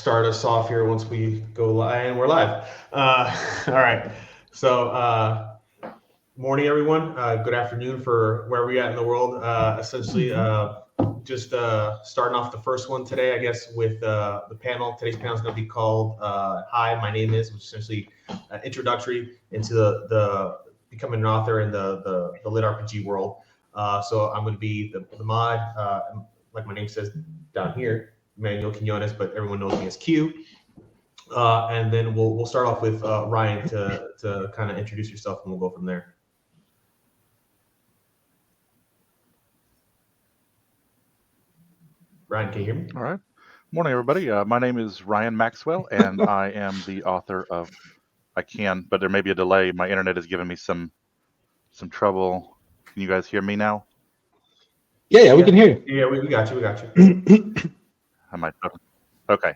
start us off here once we go live, and we're live. All right. So, morning, everyone. Good afternoon for where we at in the world. Essentially, just starting off the first one today, I guess, with the panel. Today's panel is going to be called "Hi, My Name Is," which is essentially introductory into the becoming an author in the lit RPG world. So I'm going to be the mod, like my name says down here, Manuel Quinones, but everyone knows me as Q. And then we'll start off with Ryan to kind of introduce yourself, and we'll go from there. Ryan, can you hear me? All right. Morning, everybody. My name is Ryan Maxwell, and I am the author of. I can, but there may be a delay. My internet is giving me some trouble. Can you guys hear me now? Yeah, we Yeah, can hear yeah, we got you. We got you. you. Am I okay?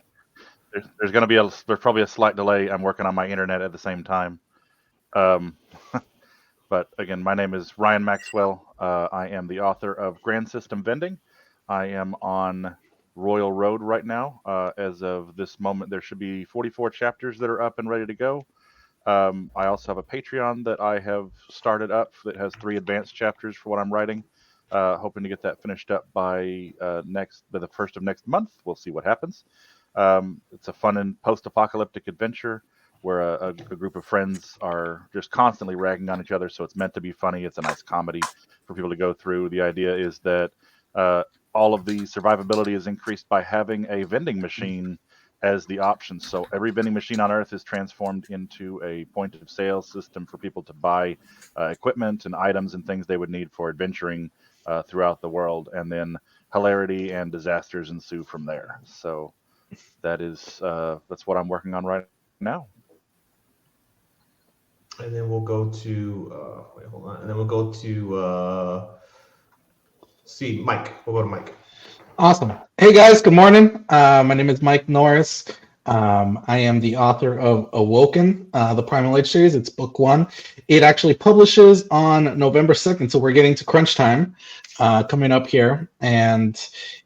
There's going to be there's probably a slight delay. I'm working on my internet at the same time. Um, but again, my name is Ryan Maxwell. I am the author of Grand System Vending. I am on Royal Road right now. As of this moment, there should be 44 chapters that are up and ready to go. I also have a Patreon that I have started up that has 3 advanced chapters for what I'm writing. Hoping to get that finished up by the first of next month. We'll see what happens. It's a fun and post-apocalyptic adventure where a group of friends are just constantly ragging on each other. So it's meant to be funny. It's a nice comedy for people to go through. The idea is that all of the survivability is increased by having a vending machine as the option. So every vending machine on Earth is transformed into a point of sale system for people to buy equipment and items and things they would need for adventuring throughout the world. And then hilarity and disasters ensue from there. So that's what I'm working on right now. And then we'll go to wait, hold on. And then we'll go to see Mike. We'll go to Mike. Awesome. Hey guys, good morning. My name is Mike Norris. I am the author of Awoken, the Primal Age series. It's book 1. It actually publishes on November 2nd, so we're getting to crunch time coming up here. And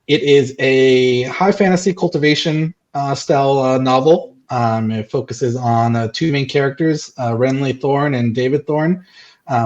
it is a high fantasy cultivation style novel. It focuses on 2 main characters, Renly Thorn and David Thorn,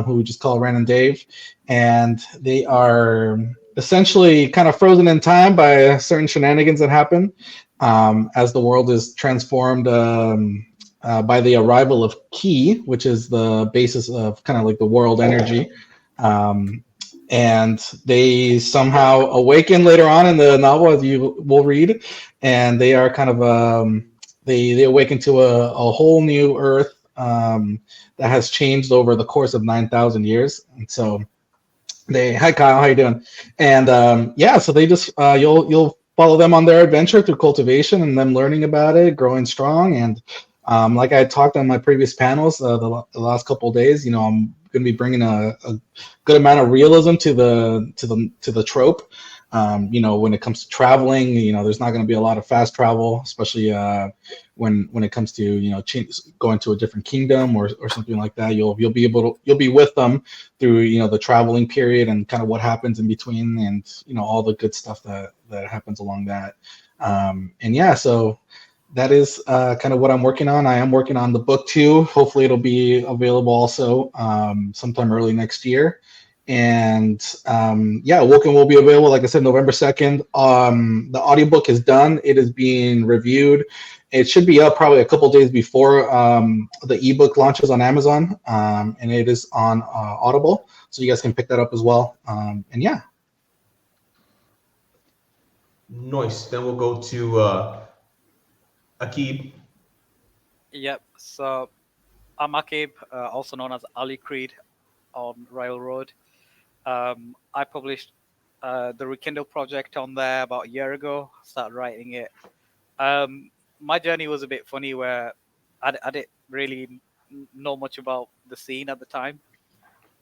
who we just call Ren and Dave. And they are essentially kind of frozen in time by certain shenanigans that happen as the world is transformed by the arrival of Ki, which is the basis of kind of like the world energy. And they somehow awaken later on in the novel, as you will read, and they are kind of they awaken to a whole new Earth that has changed over the course of 9,000 years. And so hi Kyle, how you doing? And yeah, so they just you'll follow them on their adventure through cultivation and them learning about it, growing strong. And like I talked on my previous panels the last couple of days, I'm going to be bringing a good amount of realism to the trope. When it comes to traveling, there's not going to be a lot of fast travel, especially when it comes to going to a different kingdom or something like that. You'll be with them through the traveling period and kind of what happens in between, and all the good stuff that happens along that. And yeah, so that is kind of what I'm working on. I am working on the book 2. Hopefully it'll be available also sometime early next year. And yeah, Woken will be available, like I said, November 2nd. The audiobook is done. It is being reviewed. It should be up probably a couple days before the ebook launches on Amazon, and it is on Audible, so you guys can pick that up as well. And yeah. Nice. Then we'll go to Akib. Yep. So I'm Akib, also known as Ali Creed on Railroad. I published the Rekindle project on there about a year ago. Started writing it. My journey was a bit funny where I didn't really know much about the scene at the time.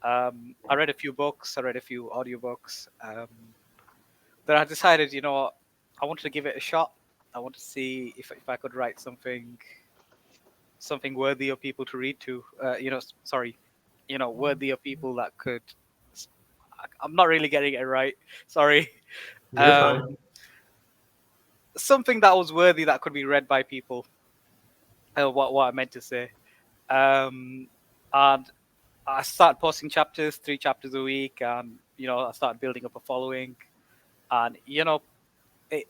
I read a few books. I read a few audiobooks. Then I decided, I wanted to give it a shot. I wanted to see if I could write something worthy of people to read to. Worthy of people that could. I'm not really getting it right. Sorry. You're fine. something that was worthy that could be read by people. What I meant to say. And I started posting chapters, 3 chapters a week, and I started building up a following, and it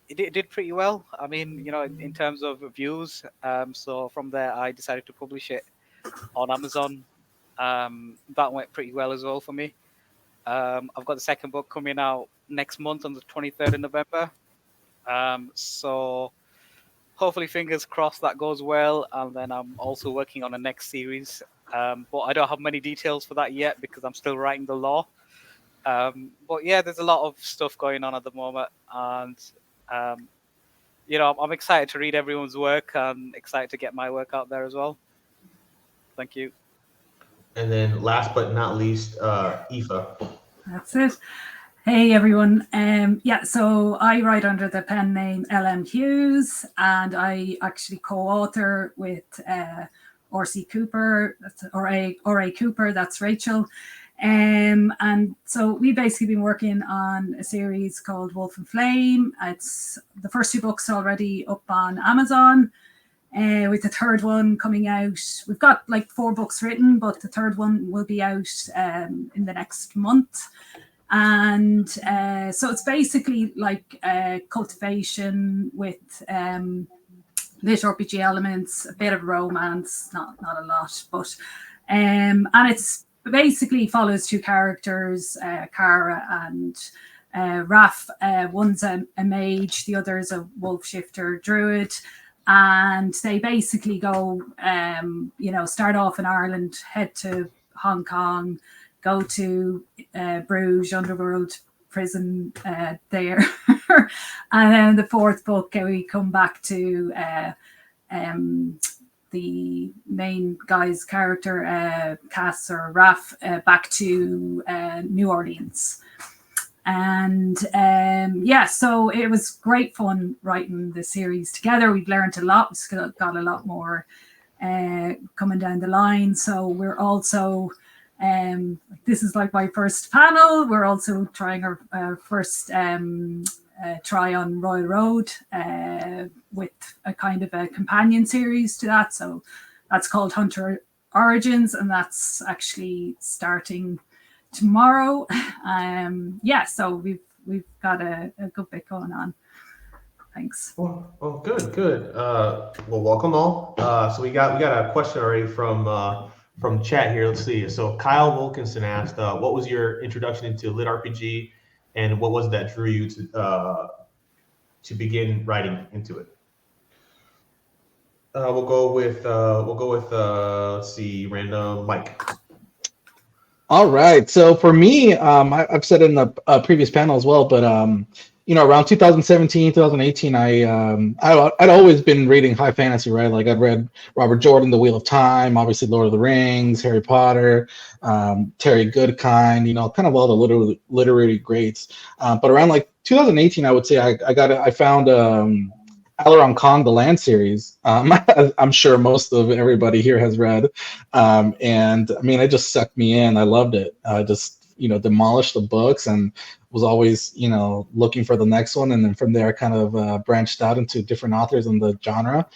it did pretty well. I mean, in terms of views. So from there, I decided to publish it on Amazon. That went pretty well as well for me. I've got the second book coming out next month on the 23rd of November. So hopefully, fingers crossed that goes well. And then I'm also working on a next series. But I don't have many details for that yet because I'm still writing the law. But yeah, there's a lot of stuff going on at the moment. And, I'm excited to read everyone's work and excited to get my work out there as well. Thank you. And then last but not least, Aoife. That's it. Hey everyone. So I write under the pen name LM Hughes, and I actually co-author with R.C. Cooper, R.A. Cooper, that's Rachel. And so we've basically been working on a series called Wolf and Flame. It's the first 2 books already up on Amazon. With the third one coming out. We've got like 4 books written, but the third one will be out in the next month. And so it's basically like cultivation with lit RPG elements, a bit of romance, not a lot, but and it's basically follows 2 characters, Kara and Raph. One's a mage, the other is a wolf shifter druid. And they basically go, start off in Ireland, head to Hong Kong, go to Bruges underworld prison there. And then the 4th book, we come back to the main guy's character, Cass or Raph, back to New Orleans. And so it was great fun writing the series together. We've learned a lot. We've got a lot more coming down the line. So we're also, this is like my first panel. We're also trying our first try on Royal Road with a kind of a companion series to that. So that's called Hunter Origins, and that's actually starting tomorrow. So we've got a good bit going on. Thanks. Well, good. Well, welcome all. So we got a question already from chat here. Let's see. So Kyle Wilkinson asked, what was your introduction into lit RPG, and what was it that drew you to begin writing into it? We'll go with let's see, random Mike. All right. So for me, I've said in the previous panel as well, but around 2017, 2018, I'd always been reading high fantasy, right? Like I'd read Robert Jordan, The Wheel of Time, obviously Lord of the Rings, Harry Potter, Terry Goodkind, kind of all the literary greats. But around like 2018, I would say I found Alaron Kong, the Land series. I'm sure most of everybody here has read. And I mean, it just sucked me in. I loved it. I just, demolished the books and was always, looking for the next one. And then from there, I kind of branched out into different authors in the genre.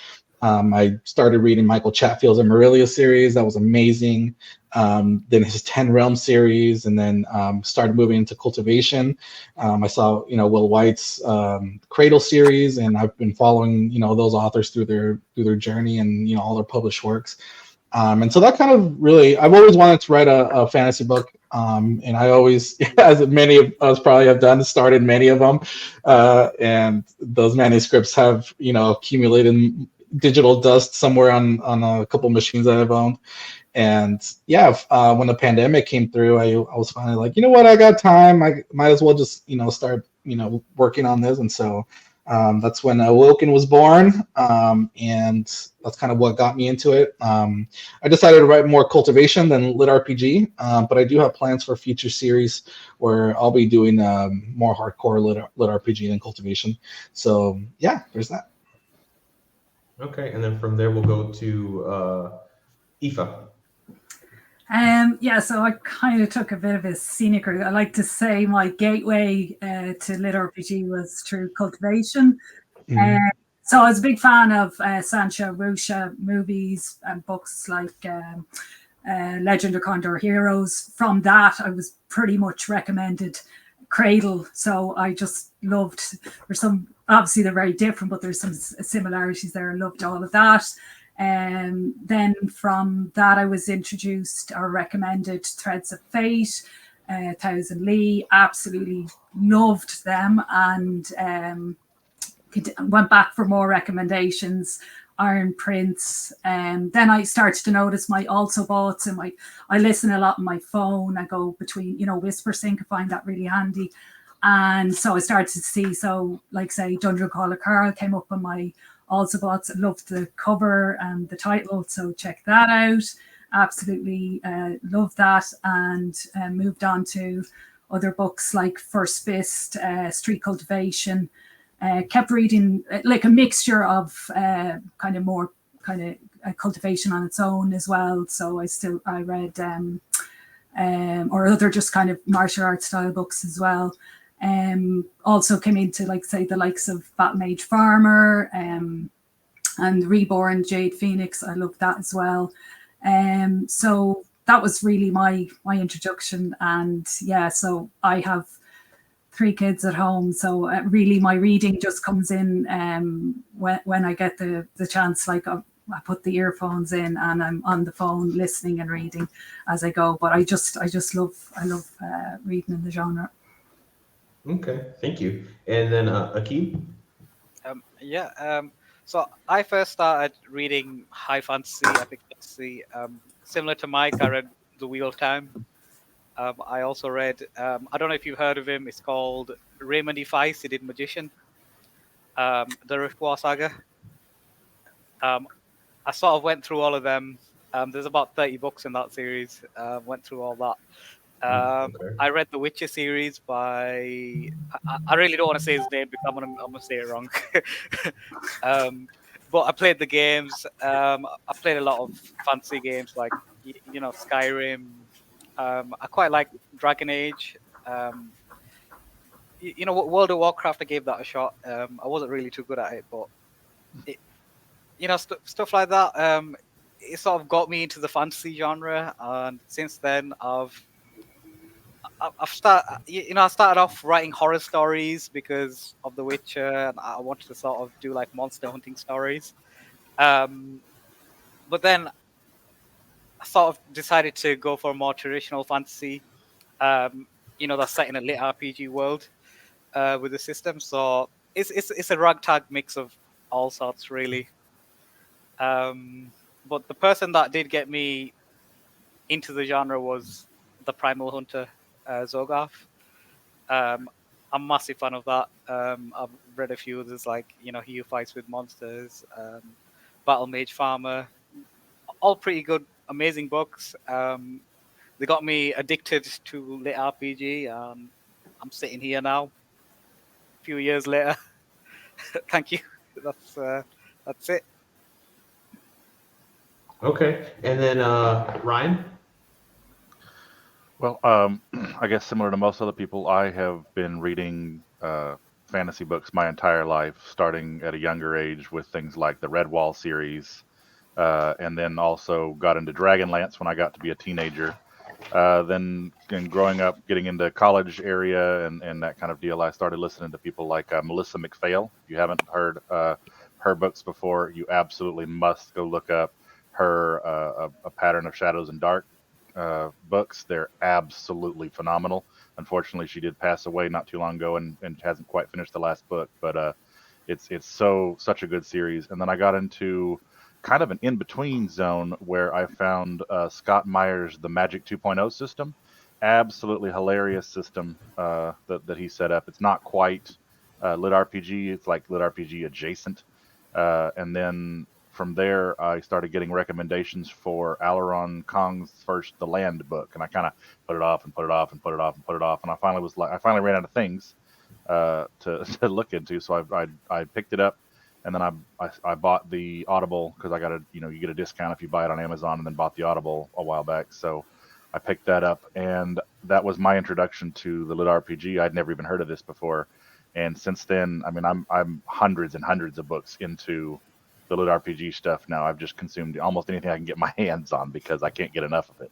I started reading Michael Chatfield's Amarillo series. That was amazing. Then his 10 Realms series, and then started moving into cultivation. I saw, Will White's Cradle series, and I've been following, those authors through their journey and, all their published works. And so that kind of really, I've always wanted to write a fantasy book. And I always, as many of us probably have done, started many of them. And those manuscripts have, accumulated digital dust somewhere on a couple machines that I've owned. And when the pandemic came through, I was finally like, you know what, I got time. I might as well just, start, working on this. And so that's when Awoken was born. And that's kind of what got me into it. I decided to write more cultivation than lit RPG, but I do have plans for future series where I'll be doing more hardcore lit RPG than cultivation. So there's that. Okay, and then from there we'll go to Aoife. Yeah, so I kind of took a bit of a scenic route. I like to say my gateway to lit RPG was through Cultivation. Mhm. So I was a big fan of Sancho Rusha movies and books like Legend of Condor Heroes. From that, I was pretty much recommended Cradle. So I just loved, there's some, obviously they're very different, but there's some similarities there. I loved all of that. And then from that, I was introduced or recommended Threads of Fate, Thousand Lee. Absolutely loved them, and went back for more recommendations. Iron Prince. Then I started to notice my also boughts and I listen a lot on my phone. I go between, Whisper Sync. I find that really handy. And so I started to see, like say Dungeon Caller Carl came up on my also boughts. I loved the cover and the title, so check that out. Absolutely loved that, and moved on to other books like First Fist, Street Cultivation. Kept reading like a mixture of kind of more kind of cultivation on its own as well. So I read or other just kind of martial arts style books as well. Also came into like say the likes of Battle Mage Farmer and Reborn Jade Phoenix. I love that as well. So that was really my introduction, and yeah, so I have 3 kids at home, so really my reading just comes in when I get the chance. Like I put the earphones in and I'm on the phone listening and reading as I go. But I just love reading in the genre. Okay, thank you. And then Akeem? So I first started reading high fantasy, epic fantasy. Similar to Mike, I read The Wheel of Time. I also read, I don't know if you've heard of him, it's called Raymond E. Feist. He did Magician, the Riftwar Saga. I sort of went through all of them. There's about 30 books in that series. Went through all that. Okay. I read the Witcher series by, I really don't want to say his name because I'm gonna say it wrong. But I played the games. I played a lot of fantasy games like Skyrim. I quite like Dragon Age. World of Warcraft, I gave that a shot. I wasn't really too good at it, but stuff like that. It sort of got me into the fantasy genre, and since then I've started off writing horror stories because of The Witcher, and I wanted to sort of do like monster hunting stories. But then I sort of decided to go for a more traditional fantasy. That's set in a lit RPG world with the system. So it's a ragtag mix of all sorts, really. But the person that did get me into the genre was the Primal Hunter, Zogarth. I'm a massive fan of that. I've read a few others like, He Who Fights with Monsters, Battle Mage Farmer. All pretty good, amazing books. They got me addicted to lit RPG. I'm sitting here now, a few years later. Thank you. That's it. Okay, and then Ryan? Well, I guess similar to most other people, I have been reading fantasy books my entire life, starting at a younger age with things like the Redwall series, and then also got into Dragonlance when I got to be a teenager. Then growing up, getting into college area and that kind of deal, I started listening to people like Melissa McPhail. If you haven't heard her books before, you absolutely must go look up her A Pattern of Shadows and Dark books. They're absolutely phenomenal. Unfortunately, she did pass away not too long ago and hasn't quite finished the last book, but it's such a good series. And then I got into kind of an in-between zone where I found Scott Meyer's The Magic 2.0 system. Absolutely hilarious system that he set up. It's not quite lit RPG. It's like lit RPG adjacent. And then from there, I started getting recommendations for Alaron Kong's first The Land book, and I kind of put it off and put it off and put it off and put it off, and I finally ran out of things to look into, so I picked it up, and then I bought the Audible because I got you get a discount if you buy it on Amazon, and then bought the Audible a while back. So I picked that up, and that was my introduction to the lit RPG. I'd never even heard of this before, and since then, I mean, I'm hundreds and hundreds of books into the lit RPG stuff now. I've just consumed almost anything I can get my hands on because I can't get enough of it.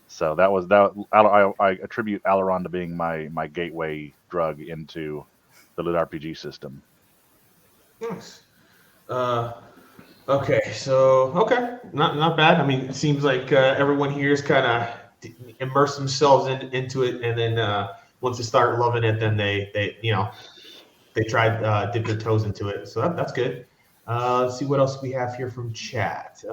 So that was that. I attribute Alaron to being my gateway drug into the lit RPG system. Nice. Okay, so not bad. I mean, it seems like everyone here is kind of immerse themselves into it, and then once they start loving it, then they try dip their toes into it. So that's good. Let's see what else we have here from chat.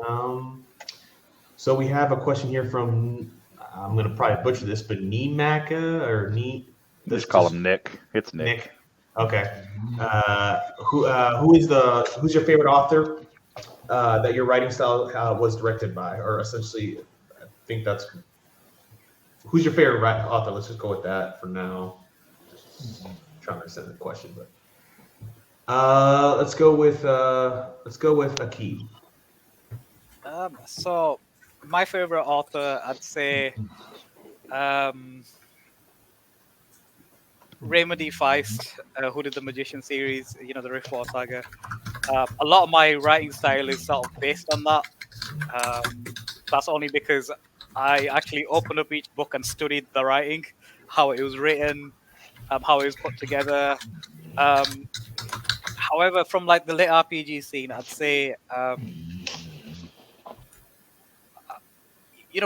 So we have a question here from, I'm gonna probably butcher this, but Nimaka or Nee. Just call him Nick. It's Nick. Nick. Okay. Who's your favorite author that your writing style was directed by, or essentially, I think that's who's your favorite author? Let's just go with that for now. Just trying to understand the question, but let's go with Akeem. So my favorite author, I'd say Raymond E. Feist, who did the Magician series, the Riftwar saga. A lot of my writing style is sort of based on that. That's only because I actually opened up each book and studied the writing, how it was written, how it was put together. However, from like the lit RPG scene, I'd say,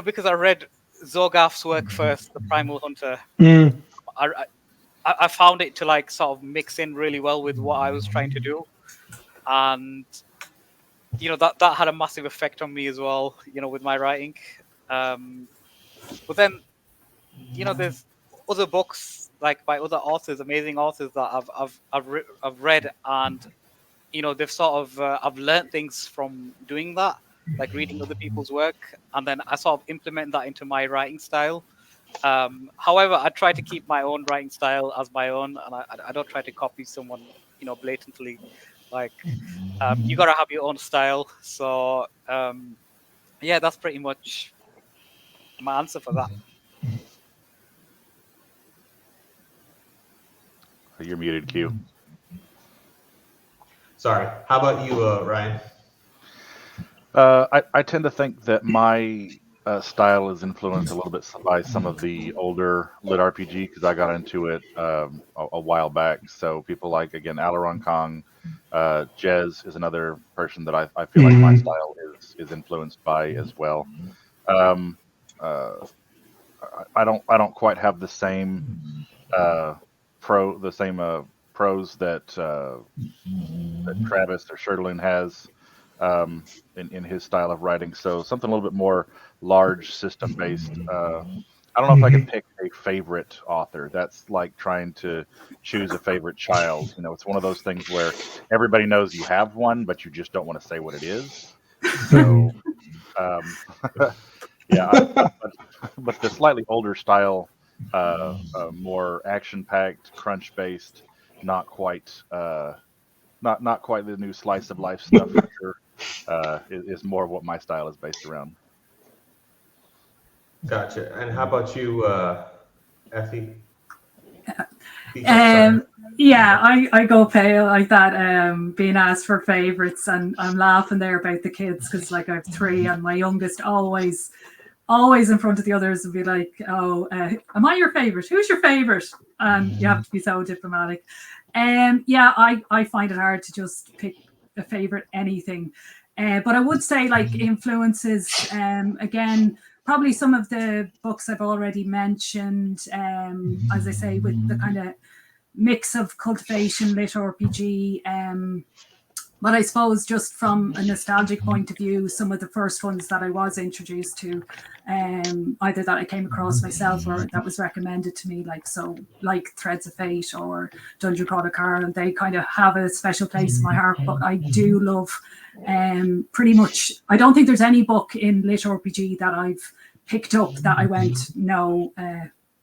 because I read Zogarth's work first, The Primal Hunter, I found it to like sort of mix in really well with what I was trying to do, and that had a massive effect on me as well. With my writing, but then there's other books like by other authors, amazing authors that I've read, and they've sort of I've learned things from doing that, like reading other people's work, and then I sort of implement that into my writing style. However, I try to keep my own writing style as my own, and I don't try to copy someone, blatantly. Like, you gotta have your own style. So, yeah, that's pretty much my answer for that. You're muted, Q. Sorry. How about you, Ryan? I tend to think that my style is influenced a little bit by some of the older lit RPG because I got into it a while back. So people like, again, Alaron Kong, Jez is another person that I feel like my style is influenced by as well. I don't quite have the same prose that Travis or Sherlin has in his style of writing. So something a little bit more large system based. I don't know if I can pick a favorite author. That's like trying to choose a favorite child. It's one of those things where everybody knows you have one, but you just don't want to say what it is. So, yeah, but the slightly older style, more action-packed, crunch-based, not quite the new slice of life stuff for sure, is more of what my style is based around. Gotcha. And how about you, Effie? Yeah, I go pale like that, being asked for favorites, and I'm laughing there about the kids because like I have 3 and my youngest always in front of the others and be like, oh, am I your favorite? Who's your favorite? And you have to be so diplomatic. Yeah, I find it hard to just pick a favorite anything. But I would say like influences, again, probably some of the books I've already mentioned, as I say, with the kind of mix of cultivation, lit RPG. But I suppose just from a nostalgic point of view, some of the first ones that I was introduced to, either that I came across myself or that was recommended to me, like Threads of Fate or Dungeon Crawler, and they kind of have a special place in my heart. But I do love pretty much, I don't think there's any book in lit RPG that I've picked up that I went, no,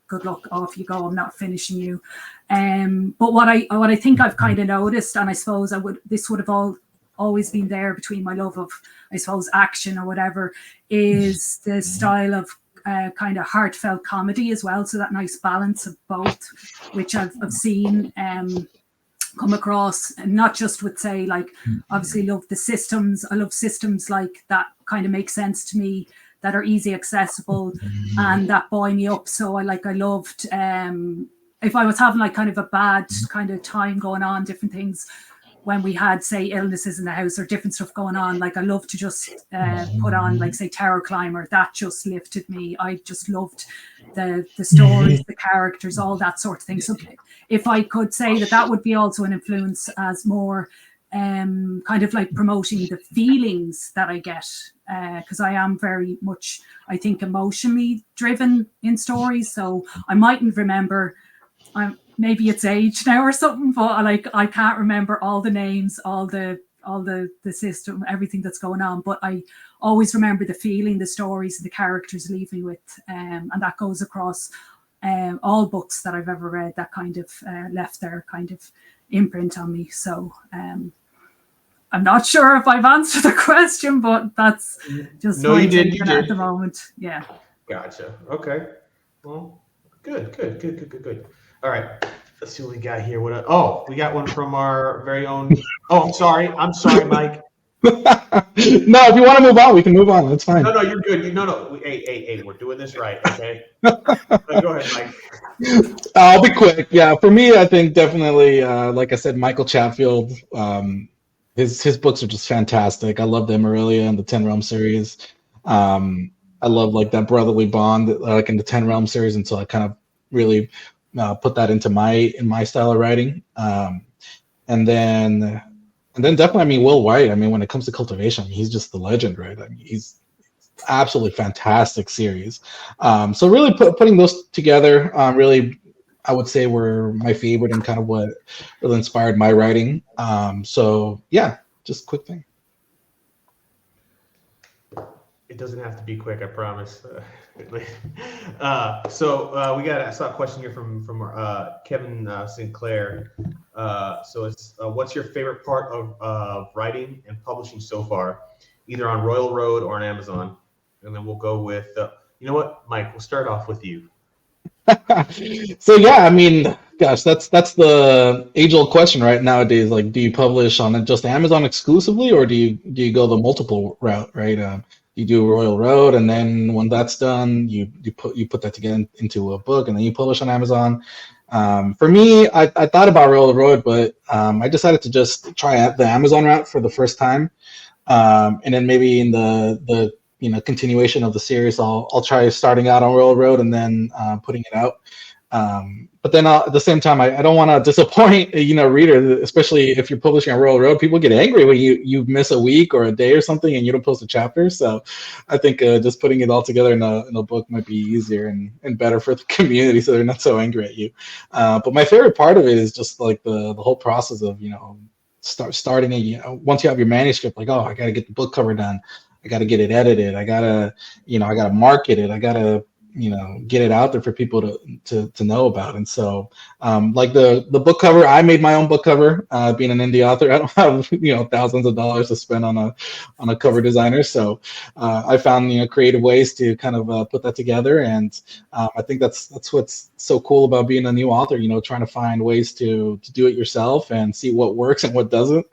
good luck, off you go, I'm not finishing you. But what I think I've kind of noticed, and I suppose this would have always been there between my love of, I suppose, action or whatever, is the style of kind of heartfelt comedy as well. So that nice balance of both, which I've seen come across, and not just with, say, like, obviously love the systems. I love systems like that kind of make sense to me, that are easy accessible and that buoy me up. So I loved, if I was having like kind of a bad kind of time going on, different things, when we had, say, illnesses in the house or different stuff going on, like I love to just put on, like, say, Tower Climber. That just lifted me. I just loved the stories, the characters, all that sort of thing. So if I could say that would be also an influence as more kind of like promoting the feelings that I get, because I am very much, I think, emotionally driven in stories. So I mightn't remember, maybe it's age now or something, but I can't remember all the names, all the system, everything that's going on. But I always remember the feeling, the stories, the characters leave me with, and that goes across all books that I've ever read. That kind of left their kind of imprint on me. So I'm not sure if I've answered the question, but that's just No, my you did. take You on it at did. the moment. Yeah. Gotcha. Okay. Well, good. All right. Let's see what we got here. We got one from our very own. Oh, I'm sorry, Mike. No, if you want to move on, we can move on. That's fine. No, you're good. No. Hey, we're doing this right, okay? Go ahead, Mike. I'll be quick. Yeah, for me, I think definitely, like I said, Michael Chatfield. His books are just fantastic. I love the Emerillia and the Ten Realms series. I love like that brotherly bond, like in the Ten Realms series, and so I kind of really put that into my style of writing. And then definitely, I mean, Will White. I mean, when it comes to cultivation, I mean, he's just the legend, right? I mean, he's absolutely fantastic series. So really putting those together, really, I would say, were my favorite and kind of what really inspired my writing. So yeah, just quick thing. It doesn't have to be quick, I promise. I saw a question here from Kevin Sinclair. So it's what's your favorite part of writing and publishing so far, either on Royal Road or on Amazon? And then we'll go with you know what, Mike, we'll start off with you. So yeah, I mean, gosh, that's the age-old question right nowadays. Like, do you publish on just Amazon exclusively, or do you go the multiple route, right? You do Royal Road, and then when that's done, you put that together into a book, and then you publish on Amazon. For me, I thought about Royal Road, but I decided to just try the Amazon route for the first time, and then maybe in the continuation of the series, I'll try starting out on Royal Road and then putting it out. But then at the same time, I don't want to disappoint reader, especially if you're publishing on Royal Road. People get angry when you miss a week or a day or something and you don't post a chapter. So I think just putting it all together in a book might be easier and better for the community, so they're not so angry at you. But my favorite part of it is just like the whole process of starting it. Once you have your manuscript, like, oh, I got to get the book cover done. I got to get it edited. I gotta market it. I gotta, get it out there for people to know about. And so, like the book cover, I made my own book cover. Being an indie author, I don't have thousands of dollars to spend on a cover designer. So I found creative ways to kind of put that together. And I think that's what's so cool about being a new author. Trying to find ways to do it yourself and see what works and what doesn't.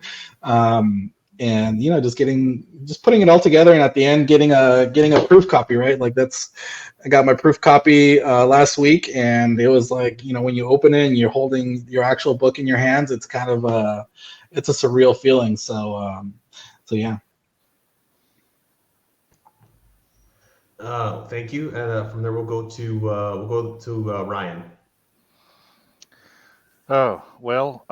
And just putting it all together, and at the end getting a proof copy, right? Like I got my proof copy last week, and it was like, when you open it and you're holding your actual book in your hands, it's kind of it's a surreal feeling. So yeah. Thank you. And from there we'll go to Ryan. Oh, well,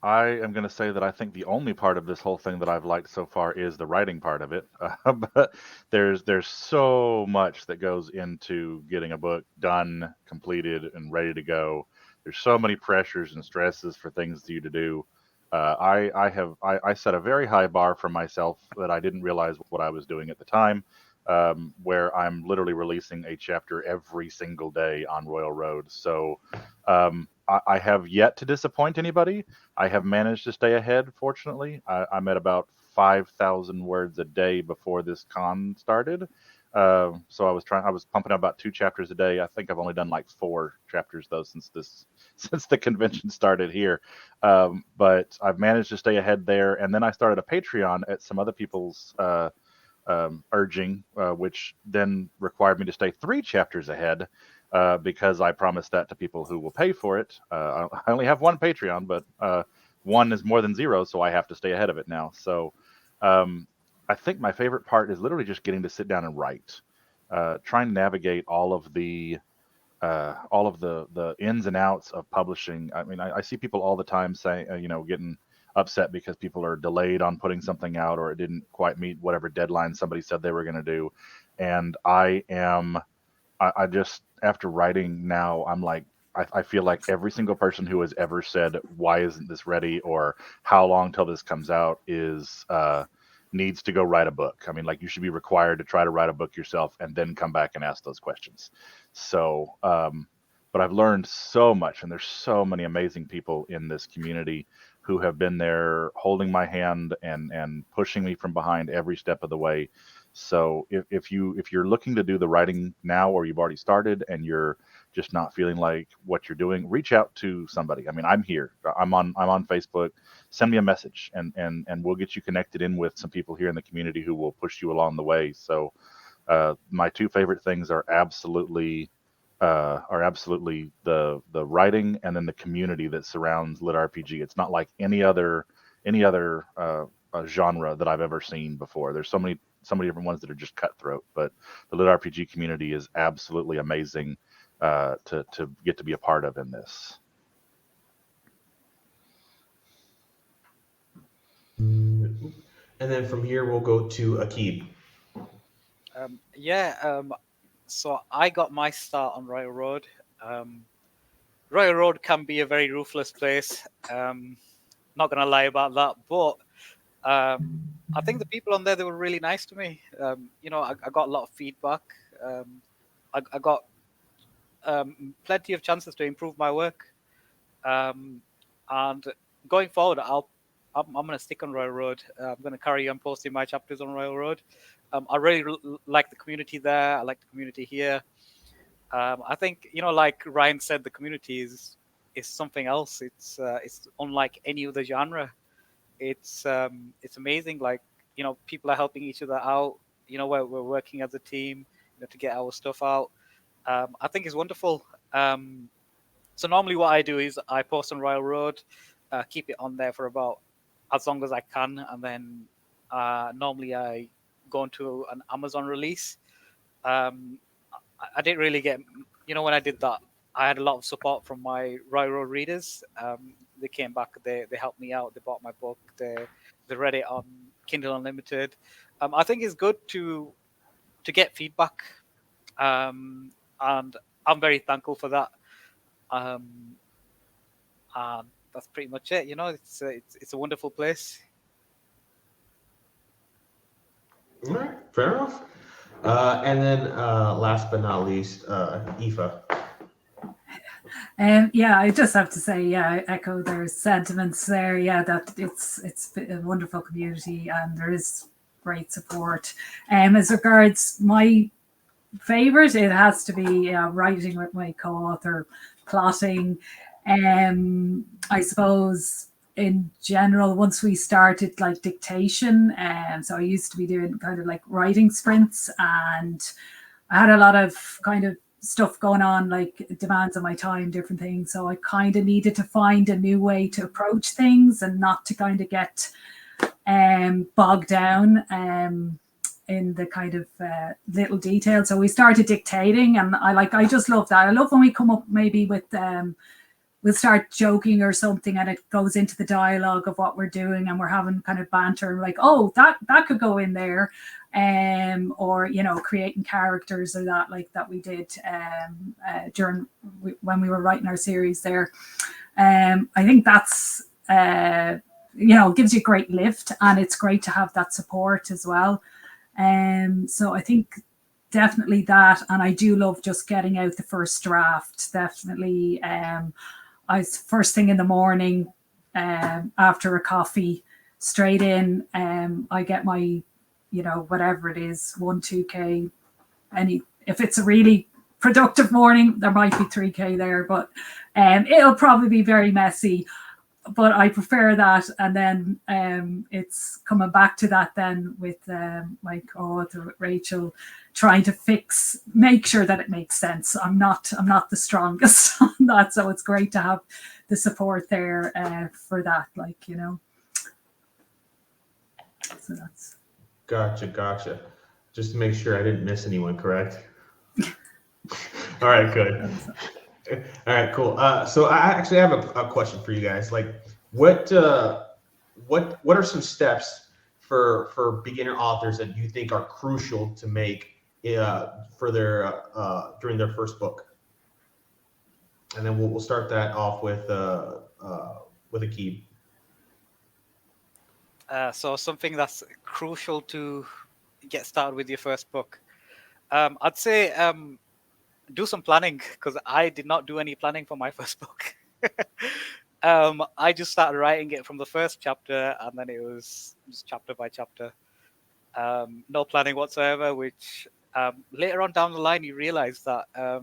I am going to say that I think the only part of this whole thing that I've liked so far is the writing part of it. But there's so much that goes into getting a book done, completed, and ready to go. There's so many pressures and stresses for things for you to do. I set a very high bar for myself that I didn't realize what I was doing at the time, where I'm literally releasing a chapter every single day on Royal Road. So I have yet to disappoint anybody. I have managed to stay ahead, fortunately. I'm at about 5,000 words a day before this con started. So I was pumping out about 2 chapters a day. I think I've only done like 4 chapters though since the convention started here. But I've managed to stay ahead there. And then I started a Patreon at some other people's urging, which then required me to stay 3 chapters ahead because I promised that to people who will pay for it. I only have 1 Patreon, but 1 is more than 0, so I have to stay ahead of it now. So I think my favorite part is literally just getting to sit down and write, trying to navigate all of the ins and outs of publishing. I mean, I see people all the time saying, getting upset because people are delayed on putting something out or it didn't quite meet whatever deadline somebody said they were going to do. And I just, after writing now, I'm like, I feel like every single person who has ever said, why isn't this ready? Or how long till this comes out needs to go write a book. I mean, like, you should be required to try to write a book yourself and then come back and ask those questions. So, but I've learned so much, and there's so many amazing people in this community who have been there holding my hand and pushing me from behind every step of the way. So if you're looking to do the writing now, or you've already started and you're just not feeling like what you're doing, reach out to somebody. I mean, I'm here. I'm on Facebook. Send me a message, and we'll get you connected in with some people here in the community who will push you along the way. So my 2 favorite things are absolutely the writing and then the community that surrounds Lit RPG. It's not like any other genre that I've ever seen before. There's so many different ones that are just cutthroat, but the Lit RPG community is absolutely amazing to get to be a part of in this. And then from here we'll go to Akib. So I got my start on Royal Road. Royal Road can be a very ruthless place. Not gonna lie about that, but I think the people on there, they were really nice to me. I got a lot of feedback. I got plenty of chances to improve my work. And going forward, I'm going to stick on Royal Road. I'm going to carry on posting my chapters on Royal Road. I really like the community there. I like the community here. I think, like Ryan said, the community is something else. It's unlike any other genre. It's amazing. Like, people are helping each other out. We're working as a team, to get our stuff out. I think it's wonderful. So normally what I do is I post on Royal Road, keep it on there for about as long as I can, and then normally I go into an Amazon release. I didn't really get, when I did that, I had a lot of support from my Royal Road readers. They came back, they helped me out, they bought my book, they read it on Kindle Unlimited. I think it's good to get feedback, and I'm very thankful for that. And that's pretty much it. It's a wonderful place. All right, fair enough. And then last but not least, Aoife. I just have to say, I echo their sentiments there. That it's a wonderful community and there is great support. As regards my favorite, it has to be writing with my co-author, plotting. I suppose in general, once we started like dictation, so I used to be doing kind of like writing sprints, and I had a lot of kind of stuff going on, like demands on my time, different things. So I kind of needed to find a new way to approach things and not to kind of get bogged down in the kind of little details. So we started dictating, and I just love that. I love when we come up maybe with we'll start joking or something, and it goes into the dialogue of what we're doing, and we're having kind of banter, like, oh, that could go in there, or creating characters or that, like that we did during when we were writing our series there. I think that's gives you a great lift, and it's great to have that support as well. So I think definitely that, and I do love just getting out the first draft. Definitely, first thing in the morning, after a coffee, straight in. I get my, whatever it is, 1-2K if it's a really productive morning, there might be 3K there, but it'll probably be very messy. But I prefer that, and then it's coming back to that then with my co-author Rachel, trying to make sure that it makes sense. I'm not the strongest on that, so it's great to have the support there for that, like, you know. So that's Gotcha. Just to make sure I didn't miss anyone, correct? All right, good. All right, cool. So I actually have a question for you guys. Like, what are some steps for beginner authors that you think are crucial to make for their during their first book? And then we'll start that off with Aqib. So something that's crucial to get started with your first book. I'd say do some planning, because I did not do any planning for my first book. I just started writing it from the first chapter, and then it was just chapter by chapter. No planning whatsoever, which later on down the line you realize that I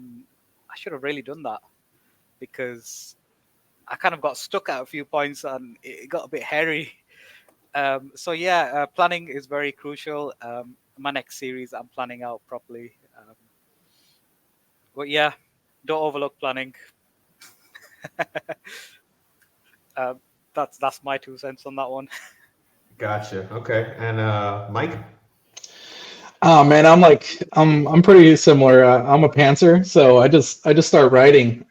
should have really done that, because I kind of got stuck at a few points and it got a bit hairy. So yeah, planning is very crucial. My next series I'm planning out properly. But yeah, don't overlook planning. That's my 2 cents on that one. Gotcha. Okay. And Mike? Oh man, I'm pretty similar. I'm a pantser, so I just start writing.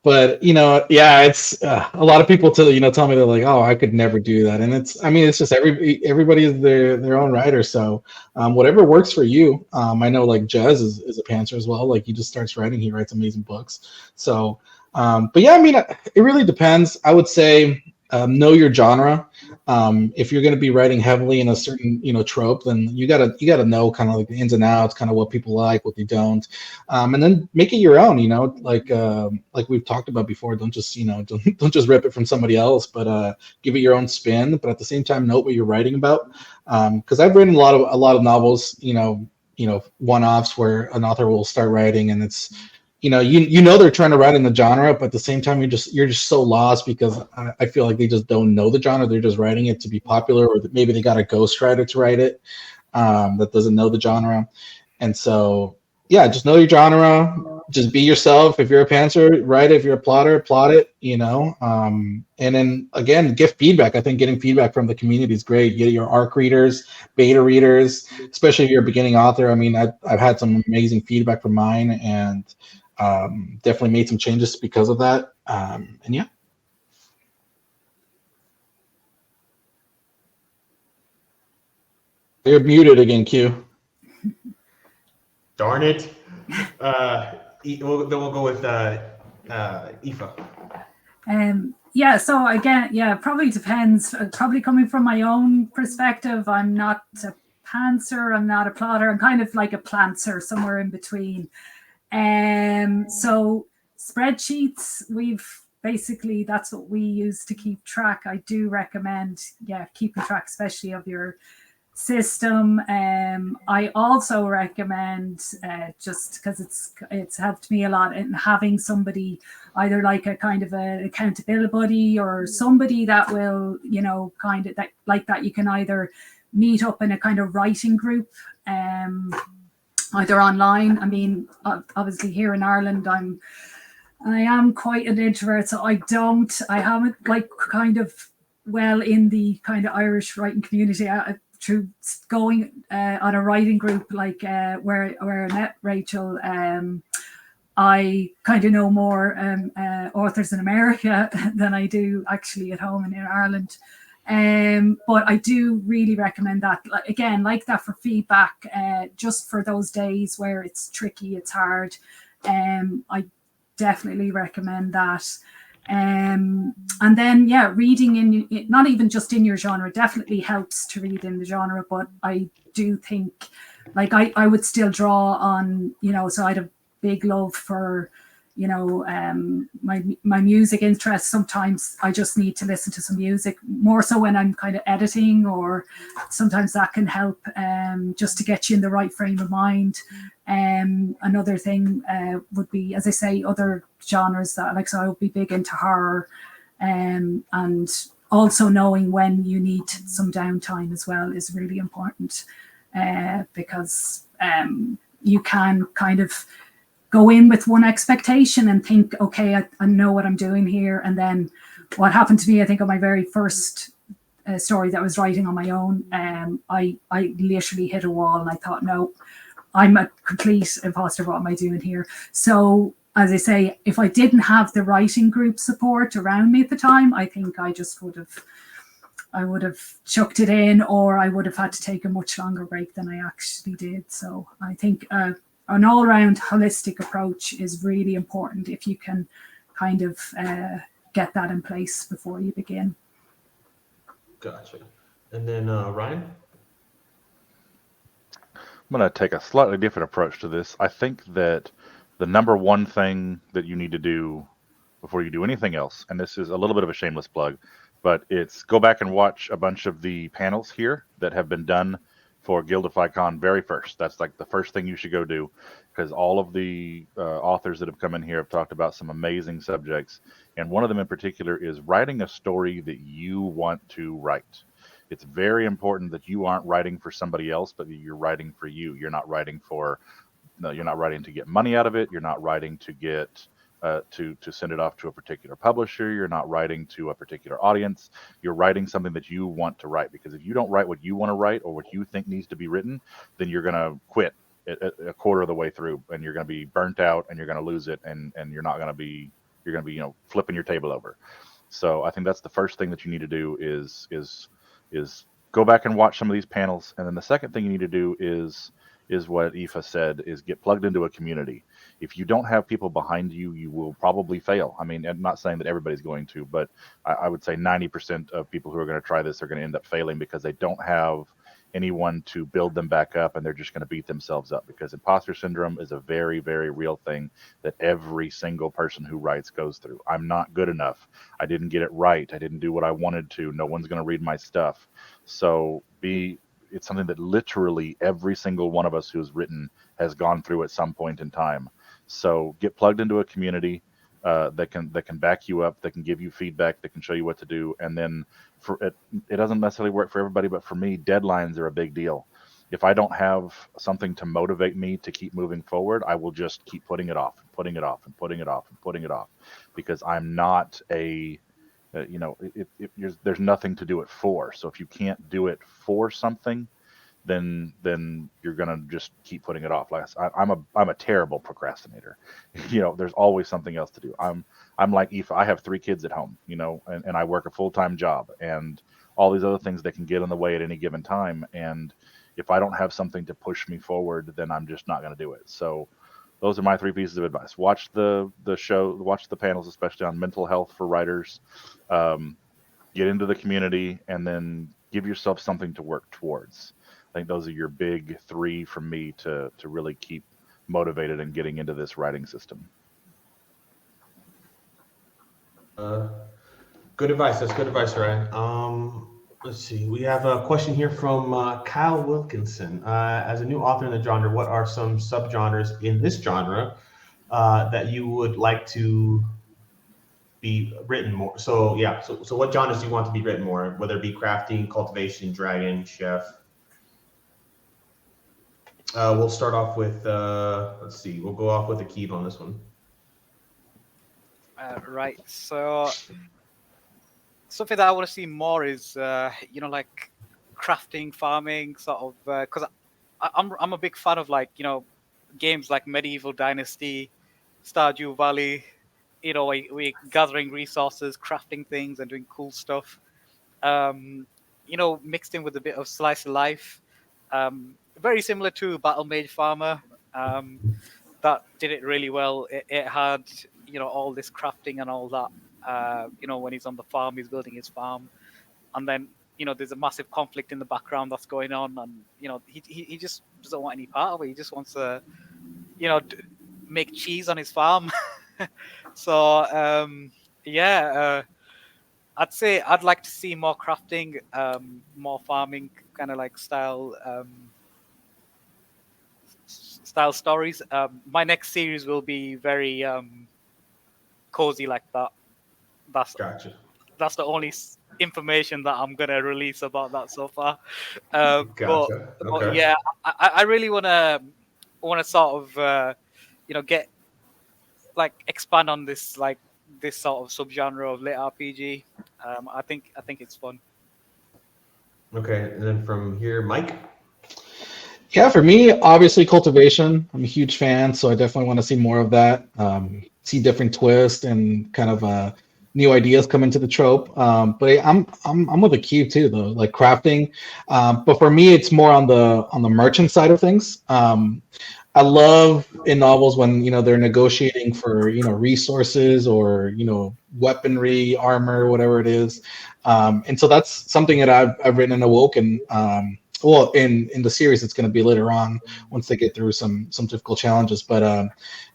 But yeah, it's a lot of people tell me they're like, oh, I could never do that, and it's just everybody is their own writer. So whatever works for you. I know like Jez is a pantser as well. Like he just starts writing, he writes amazing books. So, but yeah, I mean, it really depends. I would say know your genre. If you're going to be writing heavily in a certain trope, then you gotta know kind of like the ins and outs, kind of what people like, what they don't, and then make it your own. Like we've talked about before. Don't just don't just rip it from somebody else, but give it your own spin. But at the same time, note what you're writing about. Because I've written a lot of novels, one-offs where an author will start writing and it's they're trying to write in the genre, but at the same time you're just so lost because I feel like they just don't know the genre. They're just writing it to be popular, or maybe they got a ghostwriter to write it that doesn't know the genre. And so yeah, just know your genre. Just be yourself. If you're a pantser, write it. If you're a plotter, plot it. And then again, give feedback. I think getting feedback from the community is great. Get your ARC readers, beta readers, especially if you're a beginning author. I mean, I've had some amazing feedback from mine, and definitely made some changes because of that. And yeah. You're muted again, Q. Darn it. Then we'll go with Aoife. Yeah, so again, yeah, probably depends. Probably coming from my own perspective, I'm not a pantser, I'm not a plotter, I'm kind of like a plantser, somewhere in between. So spreadsheets, that's what we use to keep track. I do recommend, keeping track, especially of your system. I also recommend, just because it's helped me a lot in having somebody, either like a kind of an accountability buddy or somebody that will, kind of that you can either meet up in a kind of writing group, either online. I mean, obviously here in Ireland, I am quite an introvert, so I haven't like kind of well in the kind of Irish writing community through going on a writing group like where I met Rachel. I kind of know more authors in America than I do actually at home in Ireland. But I do really recommend that, again, like that, for feedback, just for those days where it's tricky, it's hard. I definitely recommend that. And then, reading in, not even just in your genre, definitely helps to read in the genre. But I do think, like, I would still draw on, so I had a big love for you know, my music interests. Sometimes I just need to listen to some music, more so when I'm kind of editing, or sometimes that can help just to get you in the right frame of mind. Another thing would be, as I say, other genres that like, so I would be big into horror, and also knowing when you need some downtime as well is really important, because you can kind of go in with one expectation and think, okay, I know what I'm doing here. And then what happened to me, I think on my very first story that I was writing on my own, I literally hit a wall and I thought, no, I'm a complete imposter. What am I doing here? So as I say, if I didn't have the writing group support around me at the time, I think I just would have chucked it in, or I would have had to take a much longer break than I actually did. So I think an all-round holistic approach is really important if you can kind of get that in place before you begin. Gotcha. And then Ryan? I'm going to take a slightly different approach to this. I think that the number one thing that you need to do before you do anything else, and this is a little bit of a shameless plug, but it's go back and watch a bunch of the panels here that have been done for GuildifyCon very first. That's like the first thing you should go do, because all of the authors that have come in here have talked about some amazing subjects. And one of them in particular is writing a story that you want to write. It's very important that you aren't writing for somebody else, but that you're writing for you. You're not writing to get money out of it. You're not writing to get to send it off to a particular publisher. You're not writing to a particular audience. You're writing something that you want to write, because if you don't write what you want to write or what you think needs to be written, then you're going to quit a quarter of the way through, and you're going to be burnt out, and you're going to lose it, and you're going to be flipping your table over. So I think that's the first thing that you need to do is go back and watch some of these panels. And then the second thing you need to do is what Aoife said, is get plugged into a community. If you don't have people behind you, you will probably fail. I mean, I'm not saying that everybody's going to, but I would say 90% of people who are going to try this are going to end up failing because they don't have anyone to build them back up, and they're just going to beat themselves up, because imposter syndrome is a very, very real thing that every single person who writes goes through. I'm not good enough. I didn't get it right. I didn't do what I wanted to. No one's going to read my stuff. So it's something that literally every single one of us who's written has gone through at some point in time. So get plugged into a community that can back you up, that can give you feedback, that can show you what to do. And then it doesn't necessarily work for everybody, but for me, deadlines are a big deal. If I don't have something to motivate me to keep moving forward, I will just keep putting it off, putting it off, and putting it off, and putting it off, because I'm not there's nothing to do it for. So if you can't do it for something, then you're gonna just keep putting it off. Like I'm a terrible procrastinator. There's always something else to do. I'm like Aoife. I have 3 kids at home, and I work a full-time job, and all these other things that can get in the way at any given time. And if I don't have something to push me forward, then I'm just not gonna do it. So those are my 3 pieces of advice. Watch the show, watch the panels, especially on mental health for writers. Get into the community, and then give yourself something to work towards. I think those are your big 3 from me to really keep motivated and getting into this writing system. Good advice. That's good advice, Ryan. Let's see. We have a question here from Kyle Wilkinson. As a new author in the genre, what are some subgenres in this genre that you would like to be written more? So yeah. So what genres do you want to be written more? Whether it be crafting, cultivation, dragon, chef. We'll start off with let's see. We'll go off with Akeem on this one. Right. So something that I want to see more is like crafting, farming, sort of, because I'm a big fan of games like Medieval Dynasty, Stardew Valley. We're gathering resources, crafting things, and doing cool stuff. Mixed in with a bit of slice of life. Very similar to Battle Mage Farmer. That did it really well. It had all this crafting and all that. When he's on the farm, he's building his farm, and then there's a massive conflict in the background that's going on, and he just doesn't want any part of it. He just wants to make cheese on his farm. So I'd say I'd like to see more crafting, more farming kind of like style stories. My next series will be very cozy like that. That's Gotcha. that's the only information that I'm gonna release about that so far. But Gotcha. Okay. yeah, I really wanna sort of get like expand on this this sort of subgenre of lit RPG. I think it's fun. Okay. And then from here, Mike. Yeah, for me, obviously cultivation. I'm a huge fan, so I definitely want to see more of that. See different twists and kind of new ideas come into the trope. But I'm with a Q too, though, like crafting. But for me, it's more on the merchant side of things. I love in novels when they're negotiating for resources or weaponry, armor, whatever it is. And so that's something that I've written in Awoken. Well, in the series, it's going to be later on once they get through some difficult challenges. But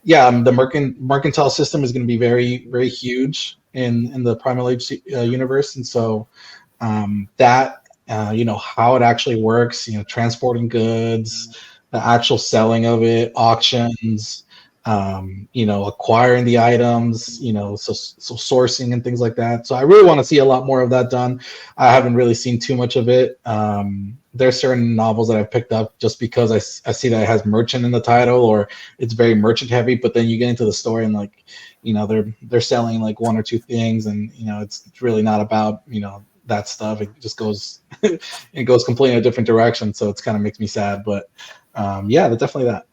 the mercantile system is going to be very, very huge in the Primal Age universe, and so that how it actually works, transporting goods, the actual selling of it, auctions, acquiring the items, so sourcing and things like that. So I really want to see a lot more of that done. I haven't really seen too much of it. There's certain novels that I've picked up just because I see that it has merchant in the title or it's very merchant heavy, but then you get into the story and they're selling like one or two things and it's really not about that stuff. It just goes it goes completely in a different direction, so it's kind of makes me sad. But definitely that.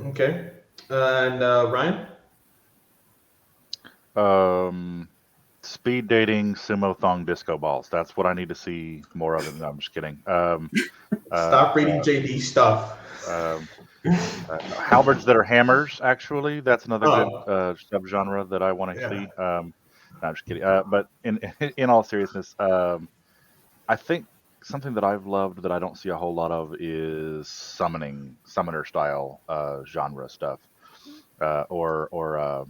Okay. And Ryan. Speed dating sumo thong disco balls. That's what I need to see more of. No, I'm just kidding. Stop reading JD stuff. Halberds that are hammers. Actually, that's another good subgenre that I want to Yeah. see. No, I'm just kidding. But in all seriousness, I think something that I've loved that I don't see a whole lot of is summoner style genre stuff. Or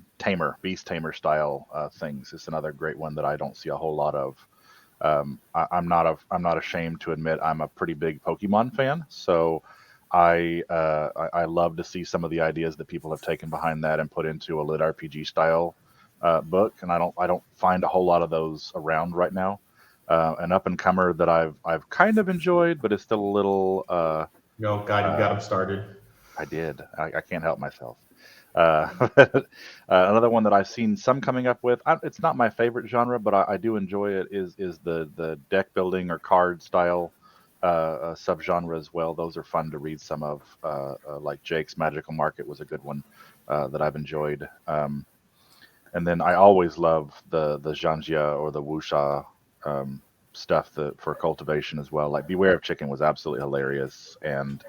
beast tamer style things. It's another great one that I don't see a whole lot of. I'm not ashamed to admit I'm a pretty big Pokemon fan, so I love to see some of the ideas that people have taken behind that and put into a lit RPG style book, and I don't find a whole lot of those around right now. An up and comer that I've kind of enjoyed, but it's still a little. God, you got him started. I did. I can't help myself. Another one that I've seen some coming up with. It's not my favorite genre, but I do enjoy it. Is the deck building or card style subgenre as well. Those are fun to read some of. Like Jake's Magical Market was a good one that I've enjoyed. And then I always love the Zhanjia or the Wuxia stuff for cultivation as well. Like Beware of Chicken was absolutely hilarious, and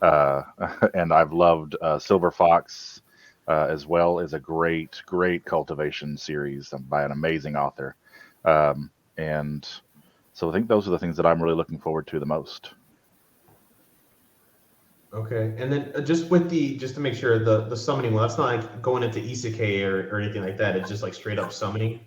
I've loved Silver Fox. As well as a great cultivation series by an amazing author. And so I think those are the things that I'm really looking forward to the most. Okay. And then just to make sure the summoning one, that's not like going into isekai or anything like that. It's just like straight up summoning.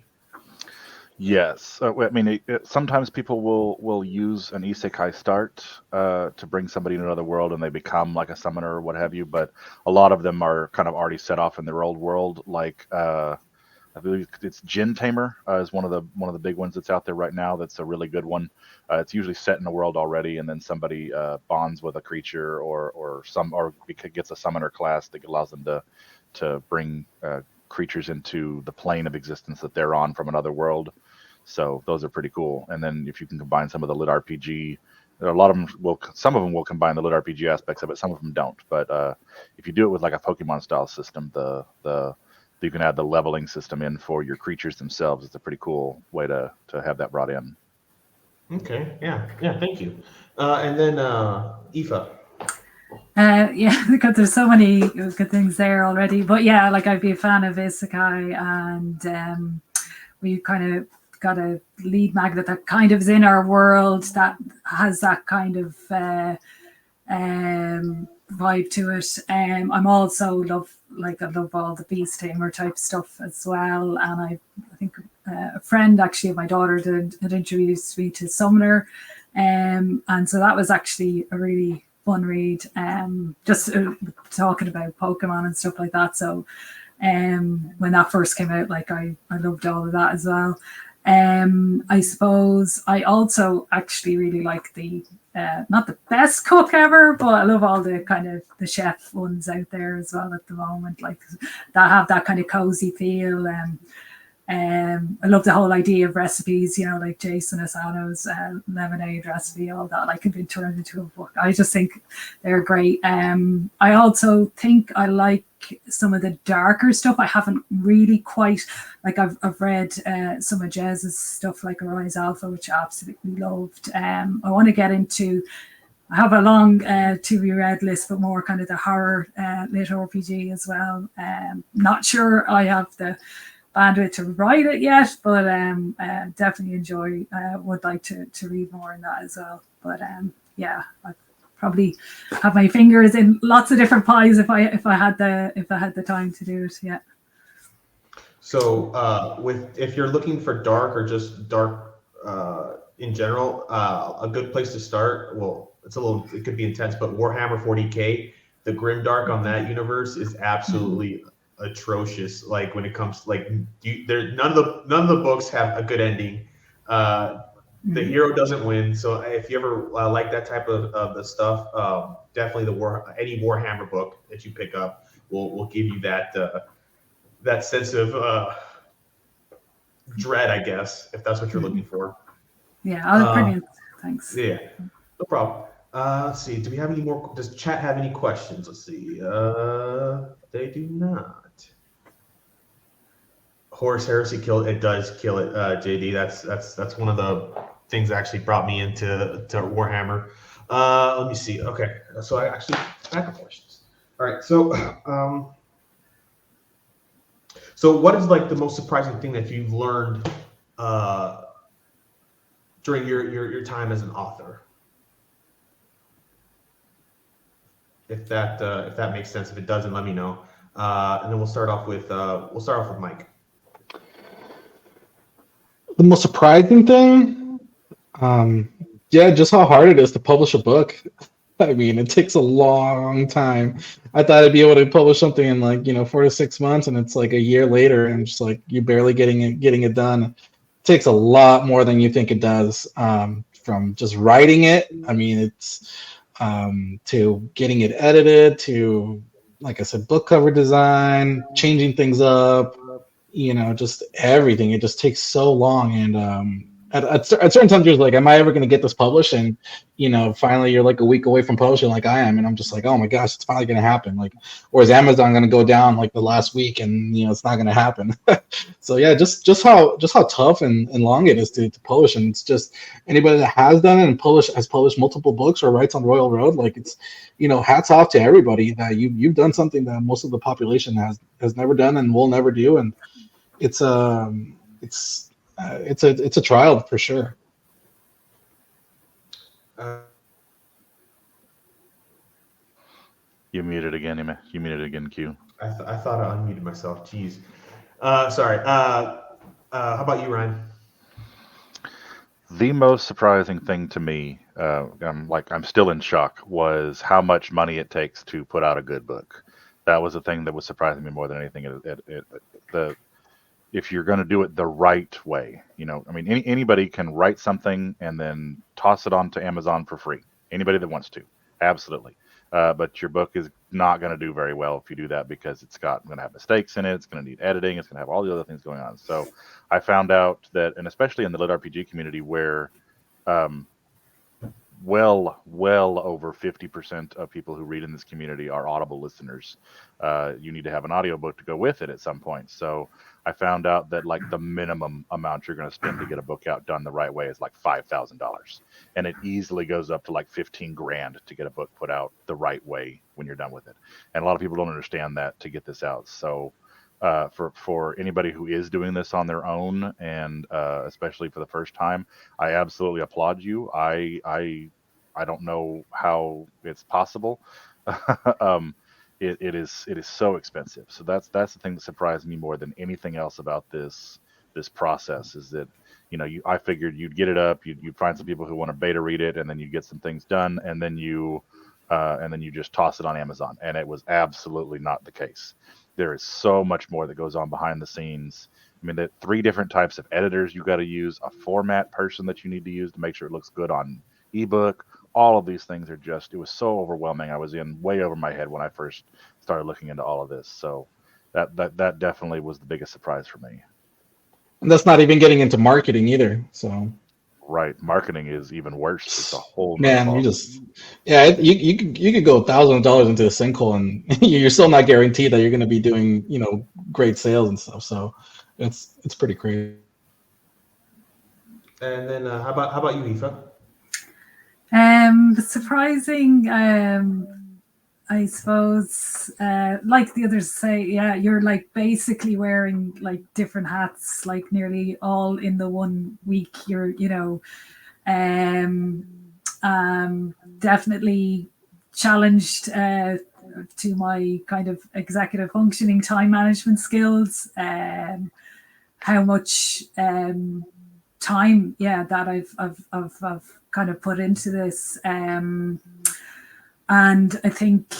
Yes, I mean, sometimes people will use an isekai start to bring somebody in another world, and they become like a summoner or what have you. But a lot of them are kind of already set off in their old world. Like I believe it's Jin Tamer is one of the big ones that's out there right now. That's a really good one. It's usually set in a world already, and then somebody bonds with a creature or gets a summoner class that allows them to bring creatures into the plane of existence that they're on from another world. So those are pretty cool. And then if you can combine some of the lit RPG, some of them will combine the lit RPG aspects of it. Some of them don't. But if you do it with like a Pokemon style system, you can add the leveling system in for your creatures themselves. It's a pretty cool way to have that brought in. Okay. Yeah. Thank you. And then Aoife. Because there's so many good things there already. But yeah, like I'd be a fan of Isekai, and we kind of got a lead magnet that kind of is in our world that has that kind of vibe to it. I'm also I love all the Beast Tamer type stuff as well. And I think a friend actually of my daughter had introduced me to Summoner, and so that was actually a really fun read. Just talking about Pokemon and stuff like that. So when that first came out, like I loved all of that as well. I suppose I also actually really like the not the best cook ever, but I love all the kind of the chef ones out there as well at the moment, like that have that kind of cozy feel. I love the whole idea of recipes, like Jason Asano's lemonade recipe, all that, like, could be turned into a book. I just think they're great. I also think I like some of the darker stuff. I haven't really quite, like, I've read some of Jez's stuff, like Arise Alpha, which I absolutely loved. I want to get into, I have a long to be read list, but more kind of the horror lit RPG as well. Not sure I have the bandwidth to write it yet, but definitely would like to read more in that as well. But yeah, I probably have my fingers in lots of different pies if I had the time to do it. Yeah. So if you're looking for dark or just dark in general, a good place to start. Well, it could be intense, but Warhammer 40K, the grimdark on that universe is absolutely atrocious. Like, when it comes to, like, none of the books have a good ending. The hero doesn't win. So if you ever like that type of the stuff, definitely any Warhammer book that you pick up will give you that sense of dread, I guess, if that's what you're looking for. Yeah, brilliant. Thanks. Yeah, no problem. Let's see. Do we have any more? Does chat have any questions? Let's see. They do not. Horus Heresy does kill it, JD. That's one of the things that actually brought me into Warhammer. Let me see. Okay, so I have questions. All right, so what is, like, the most surprising thing that you've learned during your time as an author? If that makes sense. If it doesn't, let me know. And then we'll start off with Mike. The most surprising thing, just how hard it is to publish a book. I mean, it takes a long time. I thought I'd be able to publish something in, like, 4 to 6 months, and it's like a year later, and just like you're barely getting it done. It takes a lot more than you think it does. From just writing it, I mean, it's to getting it edited, to, like I said, book cover design, changing things up, just everything. It just takes so long. And at certain times, you're like, am I ever going to get this published? And, finally you're like a week away from publishing, like I am. And I'm just like, oh my gosh, it's finally going to happen. Like, or is Amazon going to go down like the last week, and, it's not going to happen. So yeah, just how tough and long it is to publish. And it's just, anybody that has done it and has published multiple books or writes on Royal Road, like, it's, hats off to everybody that you've done something that most of the population has never done and will never do. And it's a trial for sure. You muted again, Q. I thought I unmuted myself. Jeez. Sorry. How about you, Ryan? The most surprising thing to me, I'm still in shock, was how much money it takes to put out a good book. That was the thing that was surprising me more than anything. If you're going to do it the right way, anybody can write something and then toss it onto Amazon for free. Anybody that wants to, absolutely. But your book is not going to do very well if you do that, because it's going to have mistakes in it. It's going to need editing. It's going to have all the other things going on. So I found out that, and especially in the lit RPG community, where well over 50% of people who read in this community are Audible listeners. You need to have an audiobook to go with it at some point. So I found out that, like, the minimum amount you're going to spend to get a book out done the right way is like $5,000, and it easily goes up to like $15,000 to get a book put out the right way when you're done with it. And a lot of people don't understand that to get this out. So for anybody who is doing this on their own, and especially for the first time, I absolutely applaud you. I don't know how it's possible. it is so expensive. So that's the thing that surprised me more than anything else about this process is that I figured you'd get it up, you'd find some people who want to beta read it, and then you get some things done, and then you just toss it on Amazon. And it was absolutely not the case. There is so much more that goes on behind the scenes. I mean, there 3 different types of editors you got to use, a format person that you need to use to make sure it looks good on ebook. All of these things are it was so overwhelming. I was in way over my head when I first started looking into all of this. So that definitely was the biggest surprise for me. And that's not even getting into marketing either. So right, marketing is even worse. It's a whole man, you could go $1,000 into a sinkhole and you're still not guaranteed that you're going to be doing great sales and stuff. So it's pretty crazy. And then how about you, Aoife? Surprising. I suppose, like the others say, yeah, you're like basically wearing like different hats, like nearly all in the 1 week. You're, definitely challenged to my kind of executive functioning, time management skills. How much time, that I've kind of put into this. And I think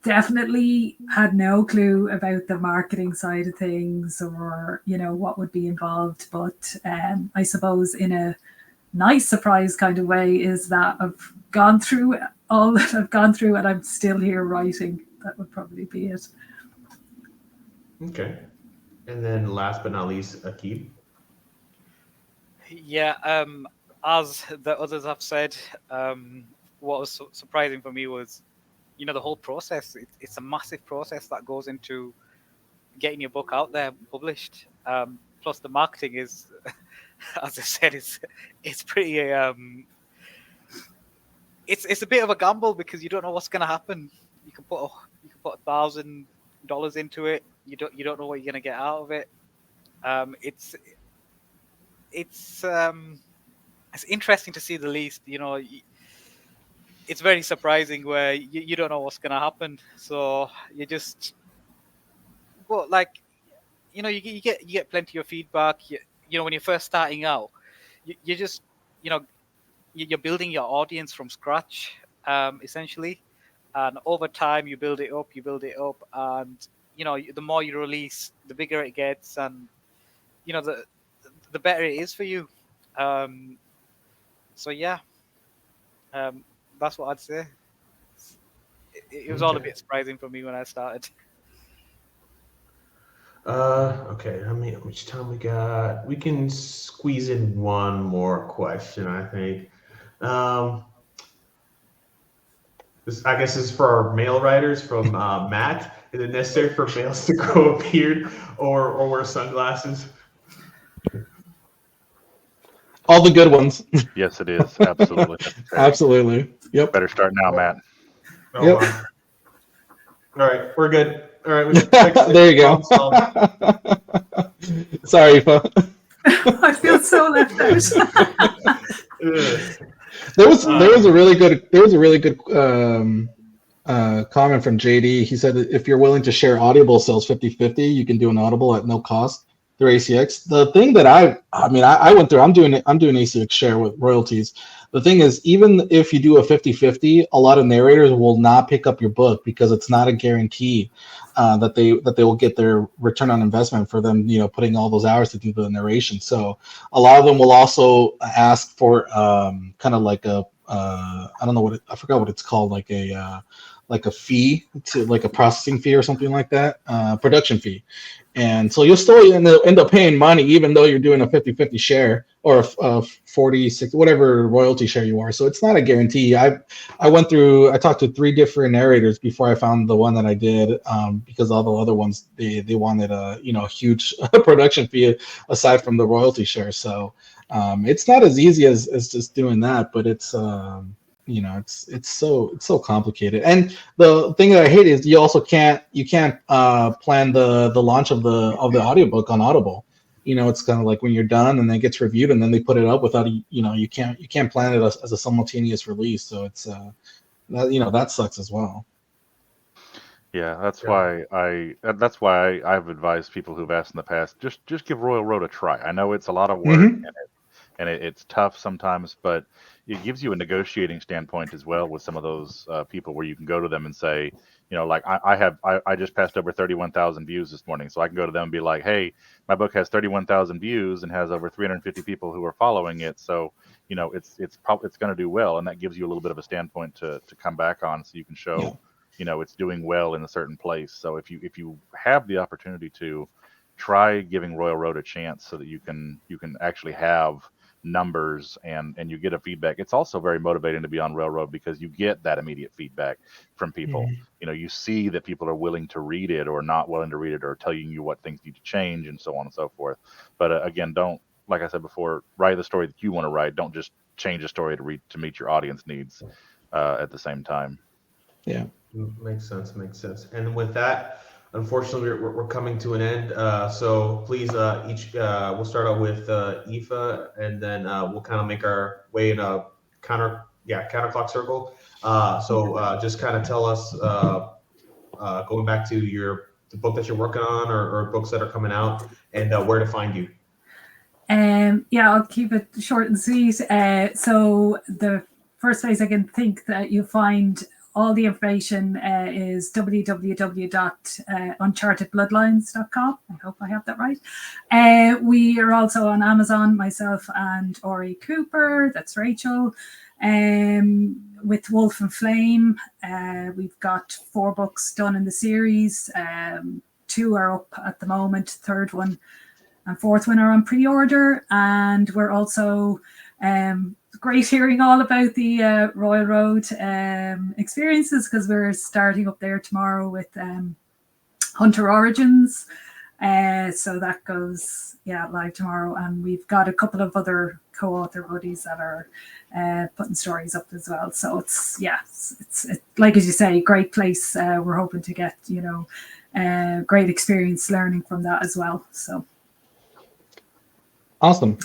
definitely had no clue about the marketing side of things or, what would be involved. But I suppose in a nice surprise kind of way is that I've gone through all that I've gone through and I'm still here writing. That would probably be it. Okay. And then last but not least, Akib. Yeah, as the others have said, what was surprising for me was, the whole process. It's a massive process that goes into getting your book out there, published. Plus, the marketing is, as I said, it's pretty. It's a bit of a gamble because you don't know what's going to happen. You can put $1,000 into it. You don't know what you're going to get out of it. It's interesting to see the least. It's very surprising where you don't know what's going to happen. So you just, you get plenty of feedback. When you're first starting out, you just, you're building your audience from scratch, essentially. And over time, you build it up, and, the more you release, the bigger it gets, and, the better it is for you. So yeah. That's what I'd say. It was all a bit surprising for me when I started. Okay. How much time we got? We can squeeze in one more question, I think. I guess this is for our male writers from Matt. Is it necessary for males to grow a beard or wear sunglasses? All the good ones. Yes, it is. Absolutely. Absolutely. Yep. Better start now, Matt. Oh, Yep. wow. All right, we're good. All right, we fixed it. There you go. Sorry, Aoife. I feel so left out. There was a really good comment from JD. He said that if you're willing to share Audible sales 50-50, you can do an Audible at no cost through ACX. The thing that I went through, I'm doing ACX share with royalties. The thing is, even if you do a 50-50, a lot of narrators will not pick up your book because it's not a guarantee that they will get their return on investment for them, putting all those hours to do the narration. So a lot of them will also ask for kind of like a I don't know I forgot what it's called, like a fee, to like a processing fee or something like that, production fee. And so you'll still end up paying money even though you're doing a 50-50 share or a 40-60, whatever royalty share you are. So it's not a guarantee. I talked to 3 different narrators before I found the one that I did, because all the other ones, they wanted a huge production fee aside from the royalty share. So it's not as easy as just doing that, but it's it's so complicated. And the thing that I hate is you can't plan the launch of the audiobook on Audible. It's kind of like when you're done and then it gets reviewed and then they put it up without you can't plan it as a simultaneous release. So that sucks as well. Yeah, that's Yeah. why I've advised people who've asked in the past, just give Royal Road a try. I know it's a lot of work Mm-hmm. it's tough sometimes, but it gives you a negotiating standpoint as well with some of those people where you can go to them and say, like I just passed over 31,000 views this morning, so I can go to them and be like, hey, my book has 31,000 views and has over 350 people who are following it, so it's probably it's going to do well, and that gives you a little bit of a standpoint to come back on, so you can show it's doing well in a certain place. So if you have the opportunity to try giving Royal Road a chance so that you can actually have numbers and you get a feedback. It's also very motivating to be on Railroad because you get that immediate feedback from people. You see that people are willing to read it or not willing to read it or telling you what things need to change and so on and so forth. But again, don't, like I said before, write the story that you want to write. Don't just change a story to meet your audience needs at the same time. Yeah. Makes sense. And with that, unfortunately, we're coming to an end. So please, we'll start out with Aoife, and then we'll kind of make our way in a counterclock circle. So just kind of tell us, going back to the book that you're working on, or books that are coming out, and where to find you. I'll keep it short and sweet. So the first place I can think that you'll find all the information is www.unchartedbloodlines.com. I hope I have that right. We are also on Amazon, myself and Ori Cooper, that's Rachel, with Wolf and Flame. We've got 4 books done in the series. 2 are up at the moment, third one and fourth one are on pre-order. And we're also great hearing all about the Royal Road experiences, because we're starting up there tomorrow with Hunter Origins. So that goes live tomorrow, and we've got a couple of other co-author buddies that are putting stories up as well. So it's like, as you say, great place. We're hoping to get great experience learning from that as well. So awesome.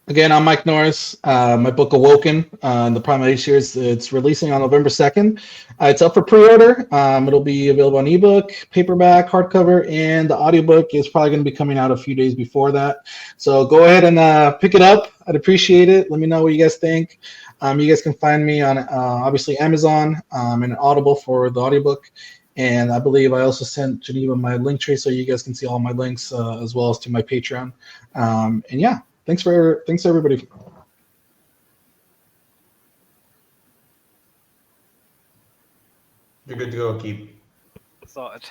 Again, I'm Mike Norris. My book Awoken, the Primate series, it's releasing on November 2nd. It's up for pre-order. It'll be available on ebook, paperback, hardcover, and the audiobook is probably going to be coming out a few days before that. So go ahead and pick it up. I'd appreciate it. Let me know what you guys think. You guys can find me on obviously Amazon and Audible for the audiobook. And I believe I also sent Geneva my link tree so you guys can see all my links as well as to my Patreon. Thanks everybody. You're good to go, Akib. Sorted.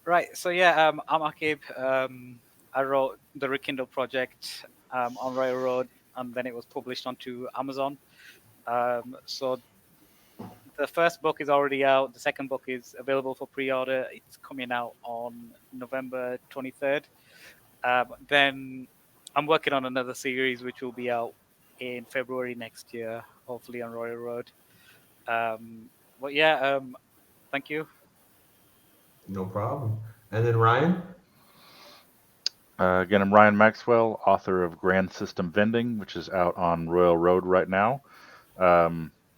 Right. So I'm Akib. I wrote the Rekindle project on Railroad, and then it was published onto Amazon. So the first book is already out. The second book is available for pre-order. It's coming out on November 23rd. Then I'm working on another series which will be out in February next year, hopefully on Royal Road. Thank you. No problem. And then Ryan? Again, I'm Ryan Maxwell, author of Grand System Vending, which is out on Royal Road right now.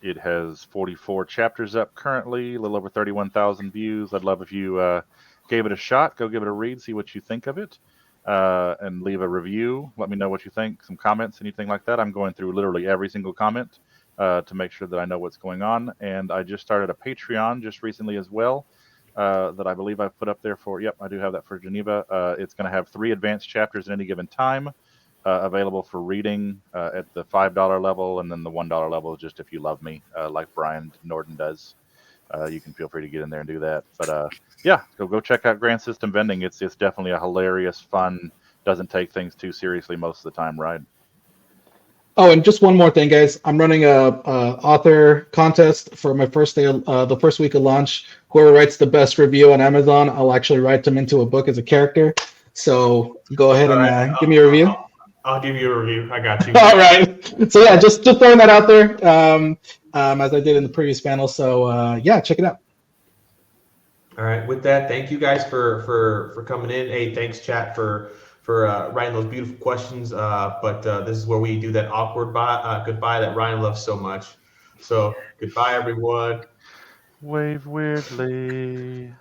It has 44 chapters up currently, a little over 31,000 views. I'd love if you gave it a shot. Go give it a read, see what you think of it. And leave a review. Let me know what you think, some comments, anything like that. I'm going through literally every single comment to make sure that I know what's going on. And I just started a Patreon just recently as well that I believe I've put up there for, I do have that for Geneva. It's going to have 3 advanced chapters at any given time available for reading at the $5 level, and then the $1 level is just if you love me, like Brian Norden does. You can feel free to get in there and do that. But go check out Grand System Vending. It's definitely a hilarious, fun, doesn't take things too seriously most of the time ride. Oh, and just one more thing, guys. I'm running a author contest for my first day, the first week of launch. Whoever writes the best review on Amazon, I'll actually write them into a book as a character. So go ahead and give me a review. I'll give you a review. I got you. All right. So just throwing that out there, as I did in the previous panel. So check it out. All right. With that, thank you guys for coming in. Hey, thanks chat for writing those beautiful questions. But this is where we do that awkward goodbye that Ryan loves so much. So goodbye, everyone. Wave weirdly.